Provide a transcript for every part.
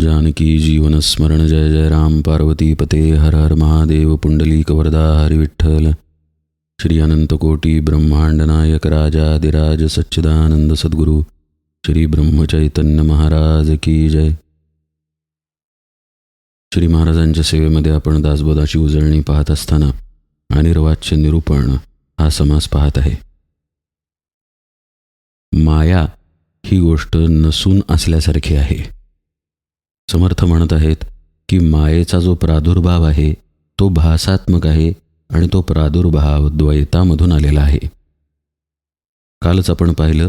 जानकी जीवन स्मरण जय जय राम पार्वती पते हर हर महादेव पुंडलीक वरदा हरि विठ्ठल श्री अनंत कोटी ब्रह्मांड नायक राजाधिराज सच्चिदानंद सद्गुरु श्री ब्रह्मचैतन्य महाराज की जय. श्री महाराजांच्या सेवेमध्ये आपण दासबोधाची उजळणी पाहत असताना अनिर्वाच्य निरूपण हा समास पाहत आहे. माया ही गोष्ट नसून असल्यासारखी आहे. समर्थ म्हणत आहेत की मायेचा जो प्रादुर्भाव आहे तो भासात्मक आहे आणि तो प्रादुर्भाव द्वैतामधून आलेला आहे. कालच आपण पाहिलं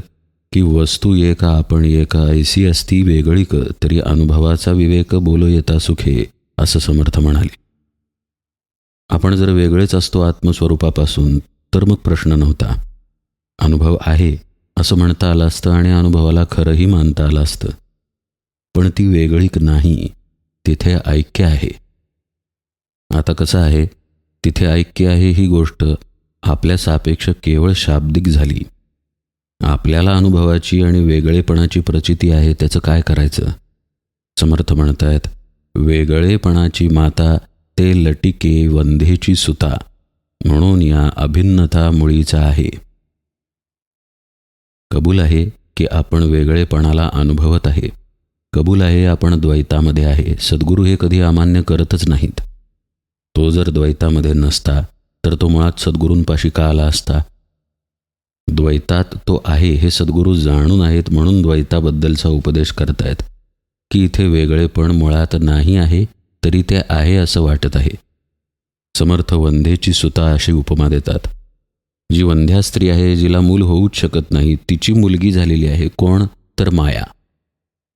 की वस्तू एका आपण एका ऐसी असती वेगळीक तरी अनुभवाचा विवेक बोलो येता सुखे असं समर्थ म्हणाले. आपण जर वेगळेच असतो आत्मस्वरूपापासून तर मग प्रश्न नव्हता. अनुभव आहे असं म्हणता आलं असतं आणि अनुभवाला खरंही मानता आलं असतं. पण ती वेगळीक नाही, तिथे ऐक्य आहे. आता कसं आहे, तिथे ऐक्य आहे ही गोष्ट आपल्या सापेक्ष केवळ शाब्दिक झाली. आपल्याला अनुभवाची आणि वेगळेपणाची प्रचिती आहे, त्याचं काय करायचं? समर्थ म्हणतायत, वेगळेपणाची माता ते लटिके वंधेची सुता, म्हणून या अभिन्नता मुळीचा आहे. कबूल आहे की आपण वेगळेपणाला अनुभवत आहे. कबूल आहे आपण द्वैतामध्ये आहे. सद्गुरू हे कधी अमान्य करतच नाहीत. तो जर द्वैतामध्ये नसता तर तो मुळात सद्गुरूंपाशी का आला असता? द्वैतात तो आहे हे सद्गुरू जाणून आहेत म्हणून द्वैताबद्दलचा उपदेश करतायत की इथे वेगळेपण मुळात नाही आहे तरी ते आहे असं वाटत आहे. समर्थ वंध्येची सुता अशी उपमा देतात. जी वंध्या स्त्री आहे, जिला मूल होऊच शकत नाही, तिची मुलगी झालेली आहे. कोण? तर माया.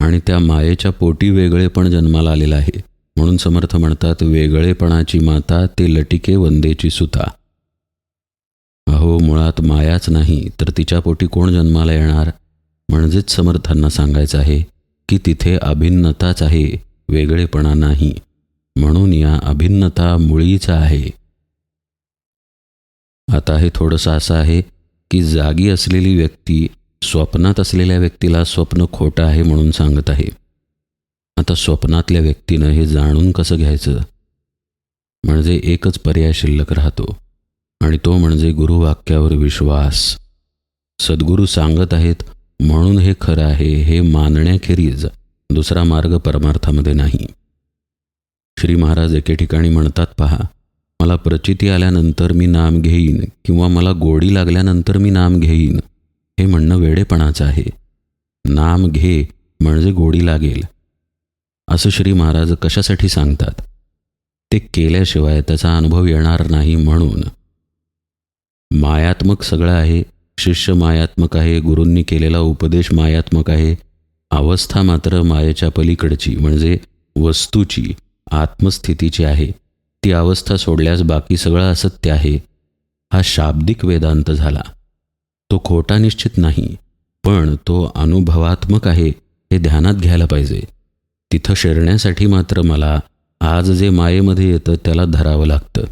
आणि त्या मायेच्या पोटी वेगळेपण जन्माला आलेलं आहे. म्हणून समर्थ म्हणतात, वेगळेपणाची माता ते लटिके वंदेची सुता. अहो, मुळात मायाच नाही तर तिच्या पोटी कोण जन्माला येणार? म्हणजेच समर्थांना सांगायचं आहे की तिथे अभिन्नताच आहे, वेगळेपणा नाही. म्हणून या अभिन्नता मुळीचा आहे. आता हे थोडंसं असं आहे की जागी असलेली व्यक्ती स्वप्नात असलेल्या व्यक्तीला स्वप्न खोटं आहे म्हणून सांगत आहे. आता स्वप्नातल्या व्यक्तीनं हे जाणून कसं घ्यायचं? म्हणजे एकच पर्याय शिल्लक राहतो आणि तो म्हणजे गुरुवाक्यावर विश्वास. सद्गुरू सांगत आहेत म्हणून हे खरं आहे हे मानण्याखेरीज दुसरा मार्ग परमार्थामध्ये नाही. श्री महाराज एके ठिकाणी म्हणतात, पहा, मला प्रचिती आल्यानंतर मी नाम घेईन किंवा मला गोडी लागल्यानंतर मी नाम घेईन, हे म्हणणं वेडेपणाचं आहे. नाम घे म्हणजे गोडी लागेल असं श्री महाराज कशासाठी सांगतात? ते केल्याशिवाय त्याचा अनुभव येणार नाही म्हणून. मायात्मक सगळं आहे. शिष्य मायात्मक आहे, गुरूंनी केलेला उपदेश मायात्मक आहे. अवस्था मात्र मायेच्या पलीकडची म्हणजे वस्तूची, आत्मस्थितीची आहे. ती अवस्था सोडल्यास बाकी सगळं असत्य आहे. हा शाब्दिक वेदांत झाला. तो खोटा निश्चित नाही, पण तो अनुभवात्मक आहे हे ध्यानात घ्यायला पाहिजे. तिथं शिरण्यासाठी मात्र मला आज जे मायेमध्ये येतं त्याला धरावं लागतं.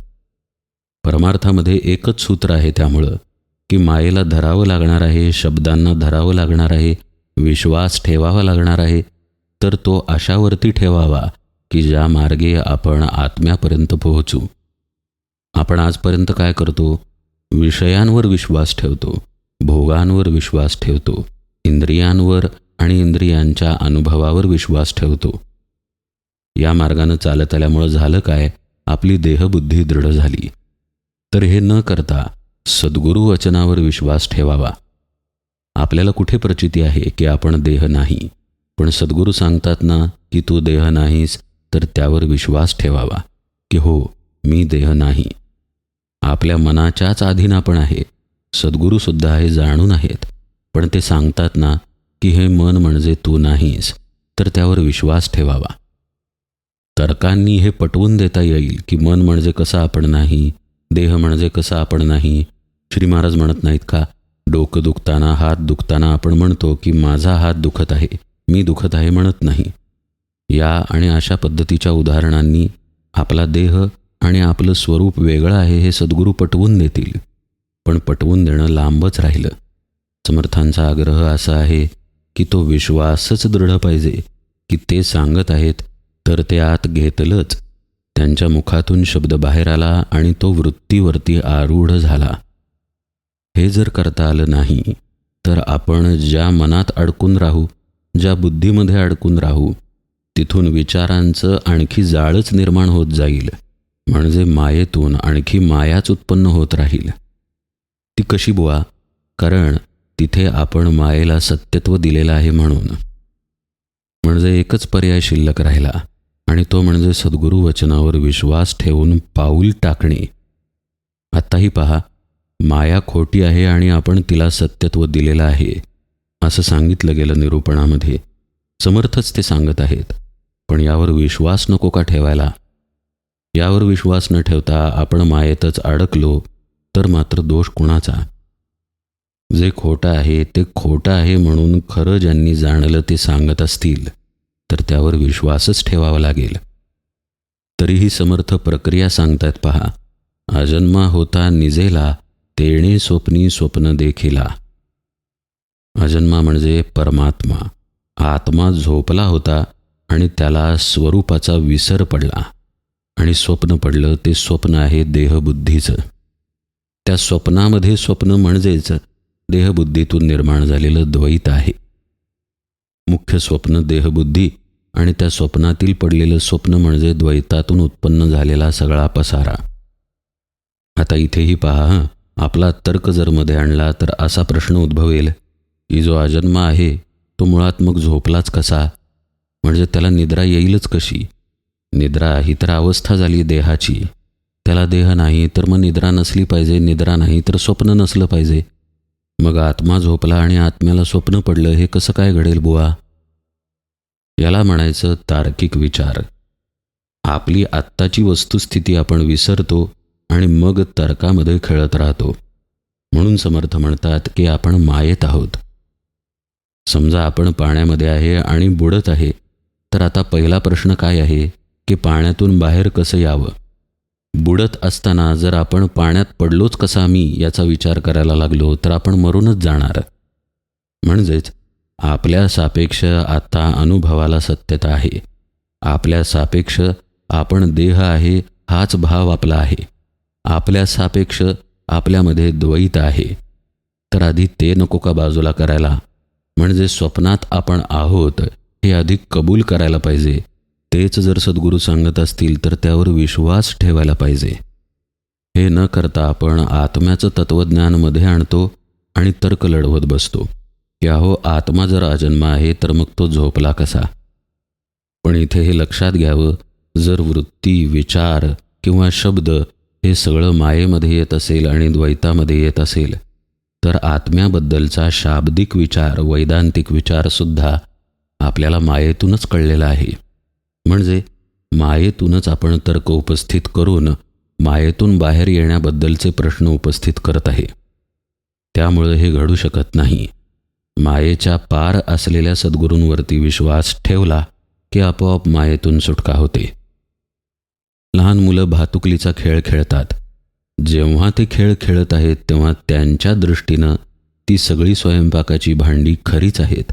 परमार्थामध्ये एकच सूत्र आहे त्यामुळं की मायेला धरावं लागणार आहे, शब्दांना धरावं लागणार आहे, विश्वास ठेवावा लागणार आहे. तर तो अशावरती ठेवावा की ज्या मार्गे आपण आत्म्यापर्यंत पोहोचू. आपण आजपर्यंत काय करतो? विषयांवर विश्वास ठेवतो, भोगांवर विश्वास ठेवतो, इंद्रियांवर आणि इंद्रियांच्या अनुभवावर विश्वास ठेवतो. या मार्गानं चालत आल्यामुळं झालं काय? आपली देहबुद्धी दृढ झाली. तर हे न करता सद्गुरू वचनावर विश्वास ठेवावा. आपल्याला कुठे प्रचिती आहे की आपण देह नाही, पण सद्गुरू सांगतात ना की तू देह नाहीस, तर त्यावर विश्वास ठेवावा की हो, मी देह नाही. आपल्या मनाच्याच अधीन आपण आहे. सद्गुरूसुद्धा हे जाणून आहेत, पण ते सांगतात ना की हे मन म्हणजे तू नाहीस, तर त्यावर विश्वास ठेवावा. तर्कांनी हे पटवून देता येईल की मन म्हणजे कसं आपण नाही, देह म्हणजे कसं आपण नाही. श्री महाराज म्हणत नाहीत का, डोकं दुखताना, हात दुखताना आपण म्हणतो की माझा हात दुखत आहे, मी दुखत आहे म्हणत नाही. या आणि अशा पद्धतीच्या उदाहरणांनी आपला देह आणि आपलं स्वरूप वेगळं आहे हे सद्गुरू पटवून देतील. पण पटवून देणं लांबच राहिलं. समर्थांचा आग्रह असा आहे की तो विश्वासच दृढ पाहिजे की ते सांगत आहेत तर ते आत घेतलंच. त्यांच्या मुखातून शब्द बाहेर आला आणि तो वृत्तीवरती आरूढ झाला. हे जर करता आलं नाही तर आपण ज्या मनात अडकून राहू, ज्या बुद्धीमध्ये अडकून राहू, तिथून विचारांचं आणखी जाळच निर्माण होत जाईल. म्हणजे मायेतून आणखी मायाच उत्पन्न होत राहील. ती कशी बुवा? कारण तिथे आपण मायेला सत्यत्व दिलेलं आहे म्हणून. म्हणजे एकच पर्याय शिल्लक राहिला आणि तो म्हणजे सद्गुरू वचनावर विश्वास ठेवून पाऊल टाकणे. आत्ताही पहा, माया खोटी आहे आणि आपण तिला सत्यत्व दिलेलं आहे असं सांगितलं गेलं निरूपणामध्ये. समर्थच ते सांगत आहेत. पण यावर विश्वास नको का ठेवायला? यावर विश्वास न ठेवता आपण मायेतच अडकलो तर मात्र दोष कुणाचा? जे खोटं आहे ते खोटं आहे म्हणून खरं ज्यांनी जाणलं ते सांगत असतील तर त्यावर विश्वासच ठेवावा लागेल. तरीही समर्थ प्रक्रिया सांगतात पहा. अजन्मा होता निजेला, तेणे स्वप्नी स्वप्न देखिला. अजन्मा म्हणजे परमात्मा. आत्मा झोपला होता आणि त्याला स्वरूपाचा विसर पडला आणि स्वप्न पडलं. ते स्वप्न आहे देहबुद्धीचं. त्या स्वप्नामध्ये स्वप्न म्हणजेच देहबुद्धीतून निर्माण झालेलं द्वैत आहे. मुख्य स्वप्न देहबुद्धी आणि त्या स्वप्नातील पडलेलं स्वप्न म्हणजे द्वैतातून उत्पन्न झालेला सगळा पसारा. आता इथेही पहा, आपला तर्क जर मध्ये आणला तर असा प्रश्न उद्भवेल की जो अजन्मा आहे तो मुळात मग झोपलाच कसा? म्हणजे त्याला निद्रा येईलच कशी? निद्रा ही तर अवस्था झाली देहाची. त्याला देह नाही तर मग निद्रा नसली पाहिजे. निद्रा नाही तर स्वप्न नसलं पाहिजे. मग आत्मा झोपला आणि आत्म्याला स्वप्न पडलं, हे कसं काय घडेल बुवा? याला म्हणायचं तार्किक विचार. आपली आत्ताची वस्तुस्थिती आपण विसरतो आणि मग तर्कामध्ये खेळत राहतो. म्हणून समर्थ म्हणतात की आपण मायेत आहोत. समजा आपण पाण्यामध्ये आहे आणि बुडत आहे, तर आता पहिला प्रश्न काय आहे की पाण्यातून बाहेर कसं यावं? बुडत असताना जर आपण पाण्यात पडलोच कसा मी याचा विचार करायला लागलो तर आपण मरूनच जाणार. म्हणजेच आपल्या सापेक्ष आता अनुभवाला सत्यता आहे. आपल्या सापेक्ष आपण देह आहे हाच भाव आपला आहे. आपल्या सापेक्ष आपल्यामध्ये द्वैत आहे. तर आधी ते नको का बाजूला करायला? म्हणजे स्वप्नात आपण आहोत हे अधिक कबूल करायला पाहिजे. तेच जर सद्गुरू सांगत असतील तर त्यावर विश्वास ठेवायला पाहिजे. हे न करता आपण आत्म्याचं तत्त्वज्ञान मध्ये आणतो आणि तर्क लढवत बसतो की अहो आत्मा जर अजन्मा आहे तर मग तो झोपला कसा? पण इथे हे लक्षात घ्यावं, जर वृत्ती, विचार किंवा शब्द हे सगळं मायेमध्ये येत असेल आणि द्वैतामध्ये येत असेल तर आत्म्याबद्दलचा शाब्दिक विचार, वैदांतिक विचारसुद्धा आपल्याला मायेतूनच कळलेला आहे. म्हणजे मायेतूनच आपण तर्क उपस्थित करून मायेतून बाहेर येण्याबद्दलचे प्रश्न उपस्थित करत आहे. त्यामुळे हे घडू शकत नाही. मायेच्या पार असलेल्या सद्गुरूंवरती विश्वास ठेवला की आपोआप मायेतून सुटका होते. लहान मुलं भातुकलीचा खेळ खेळतात. जेव्हा ते खेळ खेळत आहेत तेव्हा त्यांच्या दृष्टीनं ती सगळी स्वयंपाकाची भांडी खरीच आहेत.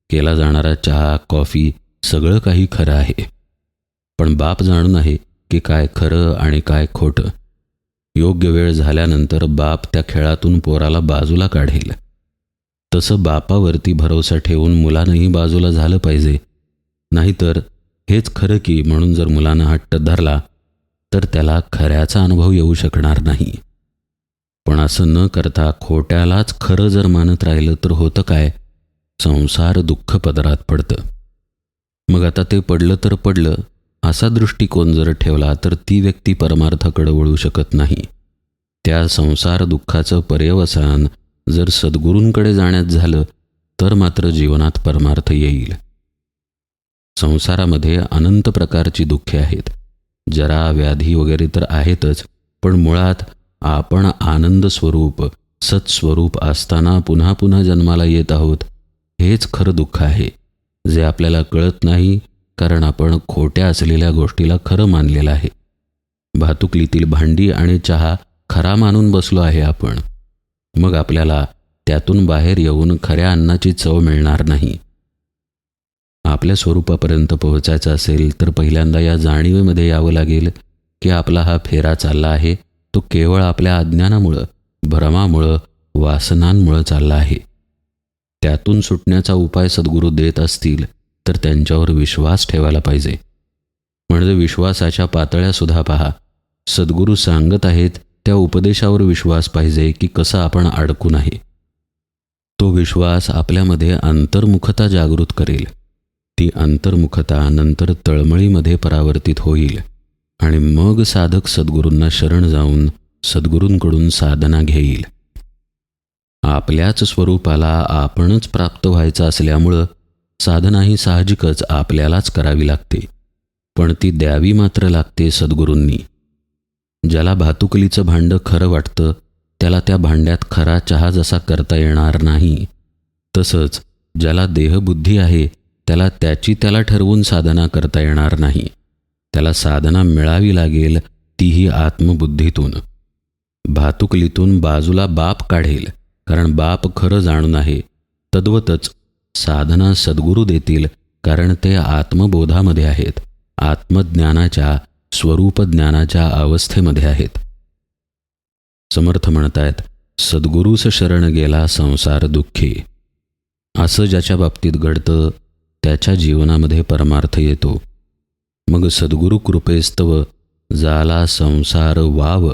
केला जाणारा चहा, कॉफी सगळं काही खरं आहे. पण बाप जाणून आहे की काय खरं आणि काय खोटं. योग्य वेळ झाल्यानंतर बाप त्या खेळातून पोराला बाजूला काढेल. तसं बापावरती भरोसा ठेवून मुलानंही बाजूला झालं पाहिजे. नाहीतर हेच खरं की म्हणून जर मुलानं हट्ट धरला तर त्याला खऱ्याचा अनुभव येऊ शकणार नाही. पण असं न करता खोट्यालाच खरं जर मानत राहिलं तर होतं काय? संसार दुःख पदरात पडतं. मग आता ते पडलं तर पडलं असा दृष्टिकोन जर ठेवला तर ती व्यक्ती परमार्थाकडे वळू शकत नाही. त्या संसार दुःखाचं पर्यवसान जर सद्गुरूंकडे जाण्यात झालं तर मात्र जीवनात परमार्थ येईल. संसारामध्ये अनंत प्रकारची दुःखे आहेत. जरा, व्याधी वगैरे तर आहेतच, पण मुळात आपण आनंद स्वरूप, सत्स्वरूप असताना पुन्हा पुन्हा जन्माला येत आहोत हेच खरं दुःख आहे, जे आपल्याला कळत नाही कारण आपण खोट्या असलेल्या गोष्टीला खरं मानलेलं आहे. भातुकलीतील भांडी आणि चहा खरा मानून बसलो आहे आपण. मग आपल्याला त्यातून बाहेर येऊन खऱ्या अन्नाची चव मिळणार नाही. आपल्या स्वरूपापर्यंत पोहोचायचं असेल तर पहिल्यांदा या जाणीवेमध्ये यावं लागेल की आपला हा फेरा चालला आहे तो केवळ आपल्या अज्ञानामुळं, भ्रमामुळं, वासनांमुळं चालला आहे. त्यातून सुटण्याचा उपाय सद्गुरू देत असतील तर त्यांच्यावर विश्वास ठेवायला पाहिजे. म्हणजे विश्वासाच्या पातळ्यासुद्धा पहा. सद्गुरू सांगत आहेत त्या उपदेशावर विश्वास पाहिजे की कसं आपण अडकून आहे. तो विश्वास आपल्यामध्ये अंतर्मुखता जागृत करेल. ती अंतर्मुखता नंतर तळमळीमध्ये परावर्तित होईल आणि मग साधक सद्गुरूंना शरण जाऊन सद्गुरूंकडून साधना घेईल. आपल्याच स्वरूपाला आपणच प्राप्त व्हायचं असल्यामुळं साधना ही साहजिकच आपल्यालाच करावी लागते, पण ती द्यावी मात्र लागते सद्गुरूंनी. ज्याला भातुकलीचं भांडं खरं वाटतं त्याला त्या भांड्यात खरा चहा जसा करता येणार नाही, तसंच ज्याला देहबुद्धी आहे त्याला त्याला ठरवून साधना करता येणार नाही. त्याला साधना मिळावी लागेल, तीही आत्मबुद्धीतून. भातुकलीतून बाजूला बाप काढेल, कारण बाप खरं जाणून आहे. तद्वतच साधना सद्गुरू देतील, कारण ते आत्मबोधामध्ये आहेत, आत्मज्ञानाच्या, स्वरूपज्ञानाच्या अवस्थेमध्ये आहेत. समर्थ म्हणतायत, सद्गुरूस शरण गेला संसार दुःखी. असं ज्याच्या बाबतीत घडतं त्याच्या जीवनामध्ये परमार्थ येतो. मग सद्गुरू कृपेस्तव झाला संसार वाव,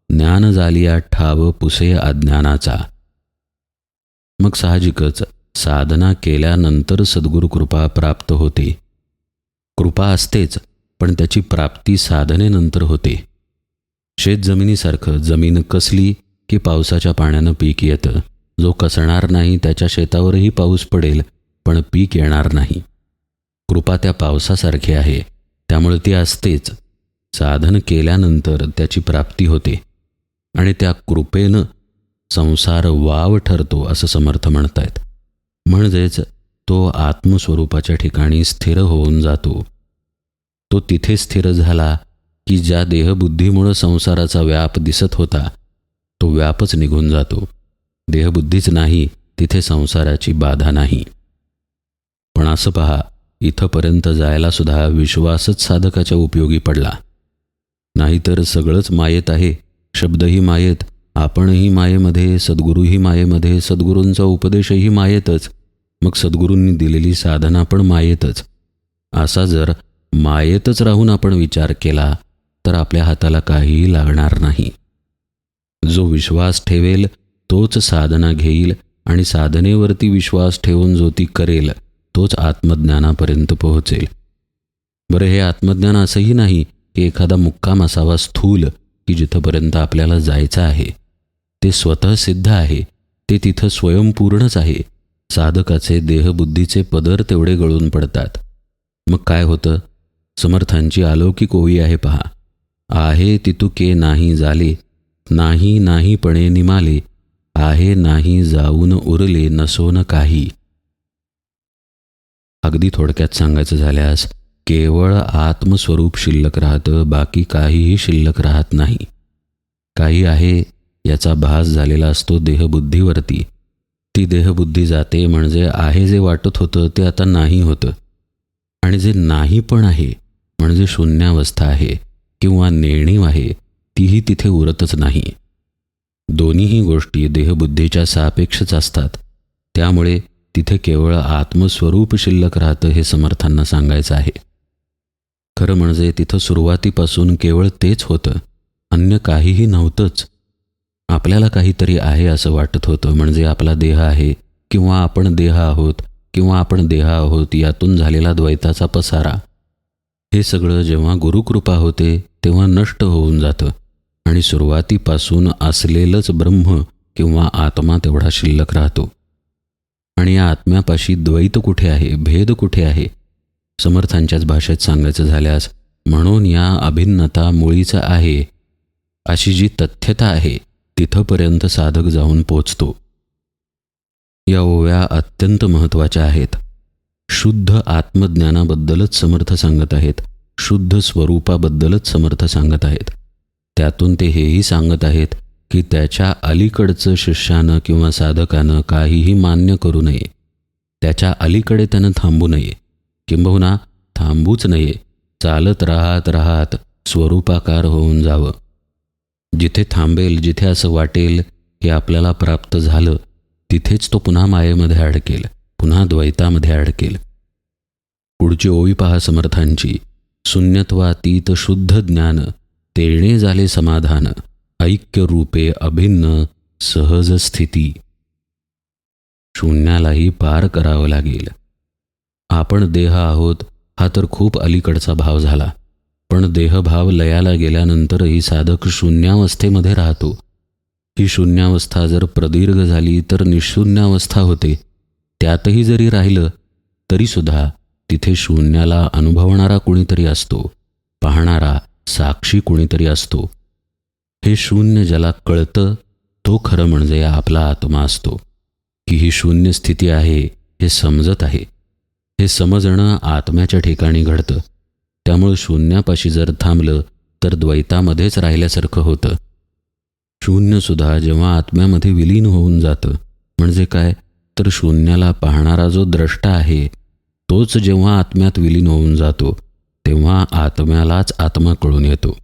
ज्ञान झालिया ठाव पुसे अज्ञानाचा. मग साहजिकच साधना केल्यानंतर सद्गुरू कृपा प्राप्त होते. कृपा असतेच, पण त्याची प्राप्ती साधनेनंतर होते. शेतजमिनीसारखं जमीन कसली की पावसाच्या पाण्यानं पीक येतं. जो कसणार नाही त्याच्या शेतावरही पाऊस पडेल पण पीक येणार नाही. कृपा त्या पावसासारखी आहे, त्यामुळे ती असतेच. साधन केल्यानंतर त्याची प्राप्ती होते आणि त्या कृपेनं संसार वाव ठरतो असं समर्थ म्हणतायत. म्हणजेच तो आत्मस्वरूपाच्या ठिकाणी स्थिर होऊन जातो. तो तिथे स्थिर झाला की ज्या देहबुद्धीमुळं संसाराचा व्याप दिसत होता तो व्यापच निघून जातो. देहबुद्धीच नाही तिथे संसाराची बाधा नाही. पण असं पहा, इथंपर्यंत जायला सुद्धा विश्वासच साधकाच्या उपयोगी पडला. नाहीतर सगळंच मायेत आहे. शब्दही मायेत, आपणही मायेमध्ये, सद्गुरूही मायेमध्ये, सद्गुरूंचा उपदेशही मायेतच, मग सद्गुरूंनी दिलेली साधना पण मायेतच. असा जर मायेतच राहून आपण विचार केला तर आपल्या हाताला काहीही लागणार नाही. जो विश्वास ठेवेल तोच साधना घेईल आणि साधनेवरती विश्वास ठेवून जो ती करेल तोच आत्मज्ञानापर्यंत पोहोचेल. बरं, हे आत्मज्ञान असंही नाही की एखादा मुक्काम असावा स्थूल की जिथंपर्यंत आपल्याला जायचं आहे. ते स्वतः सिद्ध आहे, ते तिथं स्वयंपूर्णच आहे. साधकाचे देहबुद्धीचे पदर तेवढे गळून पडतात. मग काय होतं? समर्थांची अलौकिक ओवी आहे पहा. आहे तितुके नाही झाले, नाही नाहीपणे निमाले, आहे नाही जाऊन उरले नसोन काही. अगदी थोडक्यात सांगायचं झाल्यास केवळ आत्मस्वरूप शिल्लक राहतं, बाकी काहीही शिल्लक राहत नाही. काही आहे याचा भास झालेला असतो देहबुद्धीवरती. ती देहबुद्धी जाते म्हणजे आहे जे वाटत होतं ते आता नाही होतं. आणि जे नाही पण आहे म्हणजे शून्यावस्था आहे किंवा नेणीव आहे, तीही तिथे उरतच नाही. दोन्हीही गोष्टी देहबुद्धीच्या सापेक्षच असतात. त्यामुळे तिथे केवळ आत्मस्वरूप शिल्लक राहतं हे समर्थांना सांगायचं आहे. खरं म्हणजे तिथं सुरुवातीपासून केवळ तेच होतं, अन्य काहीही नव्हतंच. आपल्याला काहीतरी आहे असं वाटत होतं, म्हणजे आपला देह आहे किंवा आपण देह आहोत किंवा आपण देह आहोत, यातून झालेला द्वैताचा पसारा. हे सगळं जेव्हा गुरुकृपा होते तेव्हा नष्ट होऊन जातं आणि सुरुवातीपासून असलेलंच ब्रह्म किंवा आत्मा तेवढा शिल्लक राहतो. आणि या आत्म्यापाशी द्वैत कुठे आहे, भेद कुठे आहे? समर्थांच्याच भाषेत सांगायचं झाल्यास, म्हणून या अभिन्नता मुळीच आहे अशी जी तथ्यता आहे तिथंपर्यंत साधक जाऊन पोचतो. या ओव्या अत्यंत महत्त्वाच्या आहेत. शुद्ध आत्मज्ञानाबद्दलच समर्थ सांगत आहेत, शुद्ध स्वरूपाबद्दलच समर्थ सांगत आहेत. त्यातून ते हेही सांगत आहेत की त्याच्या अलीकडचं शिष्यानं किंवा साधकानं काहीही मान्य करू नये, त्याच्या अलीकडे त्यानं थांबू नये किंबहुना थांबूच नये, चालत राहत राहत स्वरूपाकार होऊन जावं. जिथे थांबेल, जिथे असं वाटेल हे आपल्याला प्राप्त झालं, तिथेच तो पुन्हा मायेमध्ये अडकेल, पुन्हा द्वैतामध्ये अडकेल. पुढची ओवी पहा समर्थांची. शून्यत्वातीत शुद्ध ज्ञान, तेणे झाले समाधान, ऐक्य रूपे अभिन्न सहज स्थिती. शून्यालाही पार करावं लागेल. आपण देह आहोत हा तर खूप अलीकडचा भाव झाला, पण देहभाव लयाला गेल्यानंतरही साधक शून्यावस्थेमध्ये राहतो. ही शून्यावस्था जर प्रदीर्घ झाली तर निशून्यावस्था होते. त्यातही जरी राहिलं तरीसुद्धा तिथे शून्याला अनुभवणारा कुणीतरी असतो, पाहणारा साक्षी कुणीतरी असतो. हे शून्य ज्याला कळतं तो खरं म्हणजे आपला आत्मा असतो, की ही शून्य स्थिती आहे हे समजत आहे. हे समजणं आत्म्याच्या ठिकाणी घडतं. त्यामुळे शून्यापाशी जर थांबलं तर द्वैतामध्येच राहिल्यासारखं होतं. शून्यसुद्धा जेव्हा आत्म्यामध्ये विलीन होऊन जातं, म्हणजे काय तर शून्याला पाहणारा जो द्रष्टा आहे तोच जेव्हा आत्म्यात विलीन होऊन जातो तेव्हा आत्म्यालाच आत्मा कळून येतो.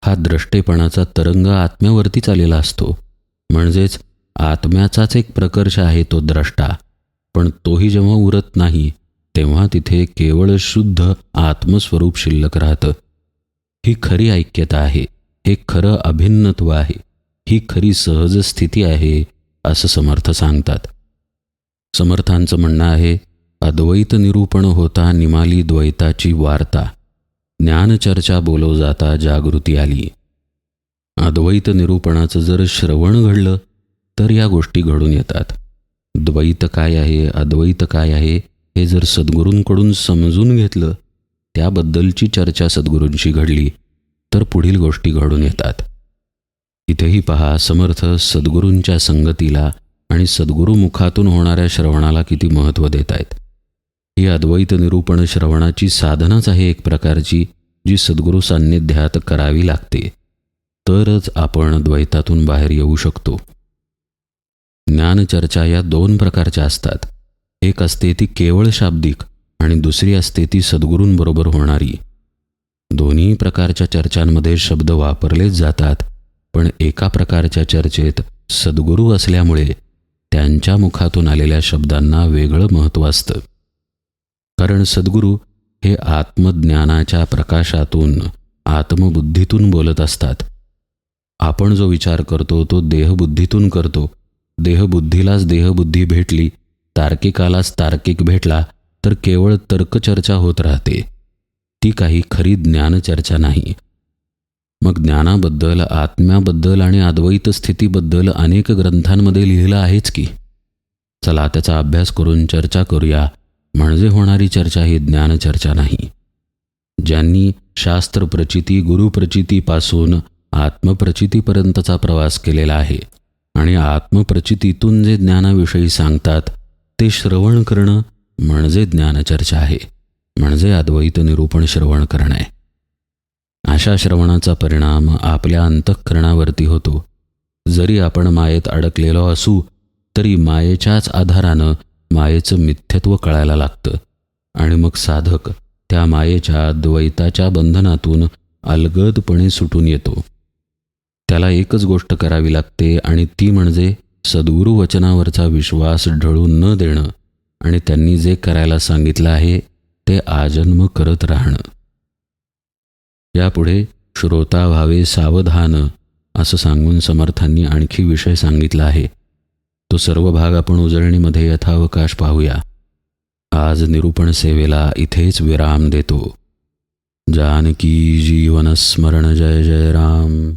हा द्रष्टेपणाचा तरंग आत्म्यावरतीच आलेला असतो. म्हणजेच आत्म्याचाच एक प्रकर्ष आहे तो द्रष्टा. पण तोही जेव्हा उरत नाही तेव्हा तिथे केवळ शुद्ध आत्मस्वरूप शिल्लक राहतं. ही खरी ऐक्यता आहे, हे खरं अभिन्नत्व आहे, ही खरी सहज स्थिती आहे असं समर्थ सांगतात. समर्थांचं म्हणणं आहे, अद्वैत निरूपण होता निमाली द्वैताची वार्ता, ज्ञानचर्चा बोलो जाता जागृती आली. अद्वैत निरूपणाचं जर श्रवण घडलं तर या गोष्टी घडून येतात. द्वैत काय आहे, अद्वैत काय आहे हे जर सद्गुरूंकडून समजून घेतलं, त्याबद्दलची चर्चा सद्गुरूंशी घडली तर पुढील गोष्टी घडून येतात. इथेही पहा समर्थ सद्गुरूंच्या संगतीला आणि सद्गुरू मुखातून होणाऱ्या श्रवणाला किती महत्त्व देत आहेत. ही अद्वैत निरूपण श्रवणाची साधनाच आहे एक प्रकारची, जी सद्गुरू सान्निध्यात करावी लागते. तरच आपण द्वैतातून बाहेर येऊ शकतो. ज्ञानचर्चा या दोन प्रकारच्या असतात. एक असते ती केवळ शाब्दिक आणि दुसरी असते ती सद्गुरूंबरोबर होणारी. दोन्ही प्रकारच्या चर्चांमध्ये शब्द वापरलेच जातात, पण एका प्रकारच्या चर्चेत सद्गुरू असल्यामुळे त्यांच्या मुखातून आलेल्या शब्दांना वेगळं महत्त्व असतं. कारण सद्गुरू हे आत्मज्ञानाच्या प्रकाशातून, आत्मबुद्धीतून बोलत असतात. आपण जो विचार करतो तो देहबुद्धीतून करतो. देहबुद्धीलाच देहबुद्धी भेटली, तार्किकालाच तार्किक भेटला तर केवळ तर्कचर्चा होत राहते. ती काही खरी ज्ञानचर्चा नाही. मग ज्ञानाबद्दल, आत्म्याबद्दल आणि अद्वैत स्थितीबद्दल अनेक ग्रंथांमध्ये लिहिलं आहेच की. चला त्याचा अभ्यास करून चर्चा करूया. म्हणजे होणारी चर्चा ही ज्ञानचर्चा नाही. ज्यांनी शास्त्रप्रचिती, गुरुप्रचितीपासून आत्मप्रचितीपर्यंतचा प्रवास केलेला आहे आणि आत्मप्रचितीतून जे ज्ञानाविषयी सांगतात ते श्रवण करणं म्हणजे ज्ञानचर्चा आहे, म्हणजे अद्वैत निरूपण श्रवण करणं आहे. अशा श्रवणाचा परिणाम आपल्या अंतःकरणावरती होतो. जरी आपण मायेत अडकलेलो असू तरी मायेच्याच आधारानं मायेचं मिथ्यत्व कळायला लागतं आणि मग साधक त्या मायेच्या द्वैताच्या बंधनातून अलगदपणे सुटून येतो. त्याला एकच गोष्ट करावी लागते आणि ती म्हणजे सद्गुरू वचनावरचा विश्वास ढळून न देणं आणि त्यांनी जे करायला सांगितलं आहे ते आजन्म करत राहणं. यापुढे श्रोता व्हावे सावधान असं सांगून समर्थांनी आणखी विषय सांगितला आहे. तो सर्व भाग आपण उजळणीमध्ये यथावकाश पाहूया. आज निरूपण सेवेला इथेच विराम देतो. जानकी जीवन स्मरण. जय जय राम.